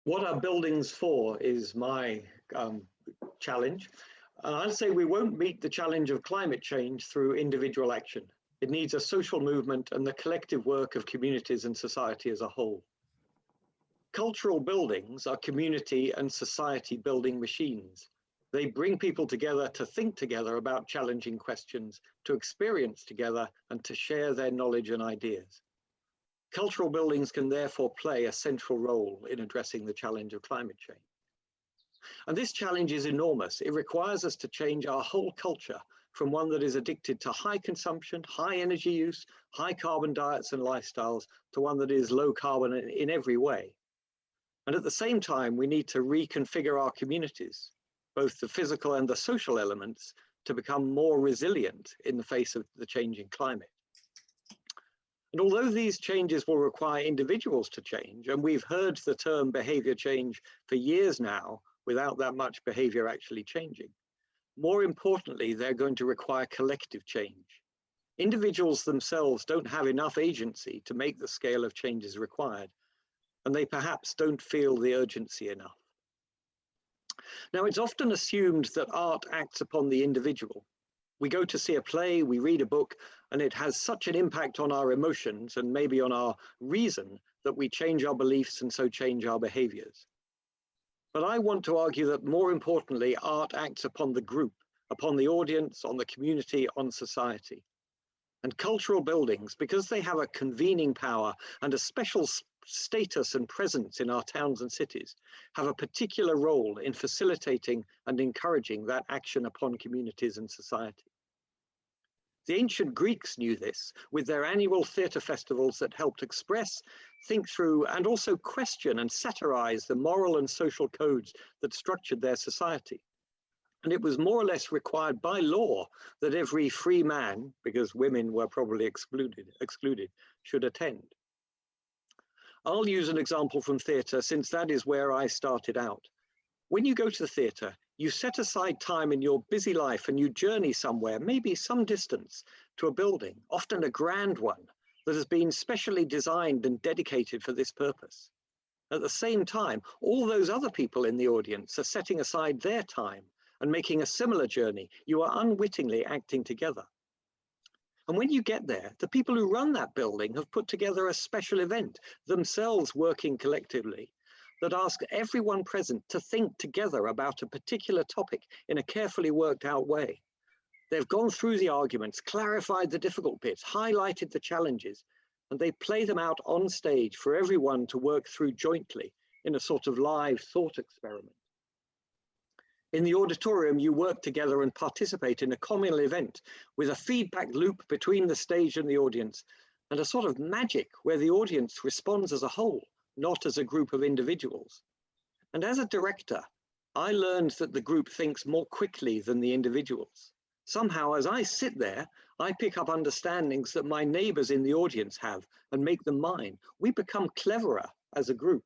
What are buildings for is my challenge. I'd say we won't meet the challenge of climate change through individual action. It needs a social movement and the collective work of communities and society as a whole. Cultural buildings are community and society building machines. They bring people together to think together about challenging questions, to experience together, and to share their knowledge and ideas. Cultural buildings can therefore play a central role in addressing the challenge of climate change. And this challenge is enormous. It requires us to change our whole culture from one that is addicted to high consumption, high energy use, high carbon diets and lifestyles to one that is low carbon in every way. And at the same time, we need to reconfigure our communities, both the physical and the social elements, to become more resilient in the face of the changing climate. And although these changes will require individuals to change, and we've heard the term behavior change for years now without that much behavior actually changing, more importantly, they're going to require collective change. Individuals themselves don't have enough agency to make the scale of changes required, and they perhaps don't feel the urgency enough. Now, it's often assumed that art acts upon the individual. We go to see a play, we read a book, and it has such an impact on our emotions and maybe on our reason that we change our beliefs and so change our behaviors. But I want to argue that more importantly, art acts upon the group, upon the audience, on the community, on society. And cultural buildings, because they have a convening power and a special status and presence in our towns and cities, have a particular role in facilitating and encouraging that action upon communities and society. The ancient Greeks knew this with their annual theatre festivals that helped express, think through, and also question and satirize the moral and social codes that structured their society. And it was more or less required by law that every free man, because women were probably excluded, should attend. I'll use an example from theatre since that is where I started out. When you go to the theatre, you set aside time in your busy life and you journey somewhere, maybe some distance, to a building, often a grand one, that has been specially designed and dedicated for this purpose. At the same time, all those other people in the audience are setting aside their time and making a similar journey. You are unwittingly acting together. And when you get there, the people who run that building have put together a special event, themselves working collectively, that ask everyone present to think together about a particular topic in a carefully worked out way. They've gone through the arguments, clarified the difficult bits, highlighted the challenges, and they play them out on stage for everyone to work through jointly in a sort of live thought experiment. In the auditorium, you work together and participate in a communal event with a feedback loop between the stage and the audience, and a sort of magic where the audience responds as a whole, not as a group of individuals. And as a director, I learned that the group thinks more quickly than the individuals. Somehow, as I sit there, I pick up understandings that my neighbors in the audience have and make them mine. We become cleverer as a group.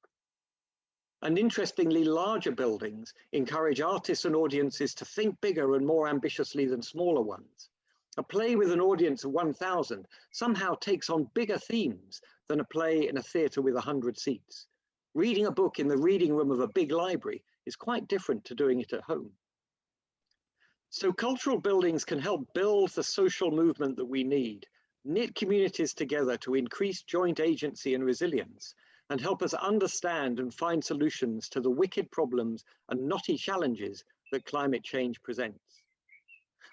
And interestingly, larger buildings encourage artists and audiences to think bigger and more ambitiously than smaller ones. A play with an audience of 1,000 somehow takes on bigger themes than a play in a theatre with 100 seats. Reading a book in the reading room of a big library is quite different to doing it at home. So cultural buildings can help build the social movement that we need, knit communities together to increase joint agency and resilience, and help us understand and find solutions to the wicked problems and knotty challenges that climate change presents.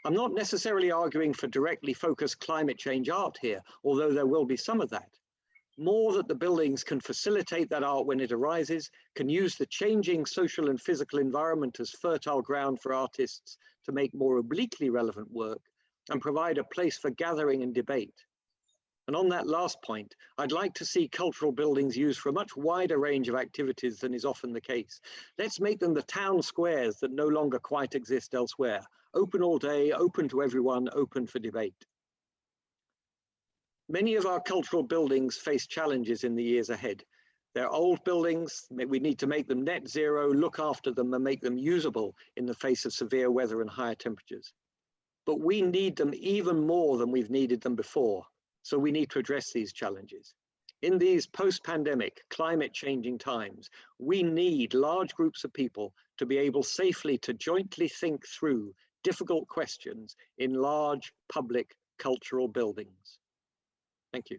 I'm not necessarily arguing for directly focused climate change art here, although there will be some of that. More that the buildings can facilitate that art when it arises, can use the changing social and physical environment as fertile ground for artists to make more obliquely relevant work, and provide a place for gathering and debate. And on that last point, I'd like to see cultural buildings used for a much wider range of activities than is often the case. Let's make them the town squares that no longer quite exist elsewhere. Open all day, open to everyone, open for debate. Many of our cultural buildings face challenges in the years ahead. They're old buildings, we need to make them net zero, look after them and make them usable in the face of severe weather and higher temperatures. But we need them even more than we've needed them before. So we need to address these challenges. In these post-pandemic, climate-changing times, we need large groups of people to be able safely to jointly think through difficult questions in large public cultural buildings. Thank you.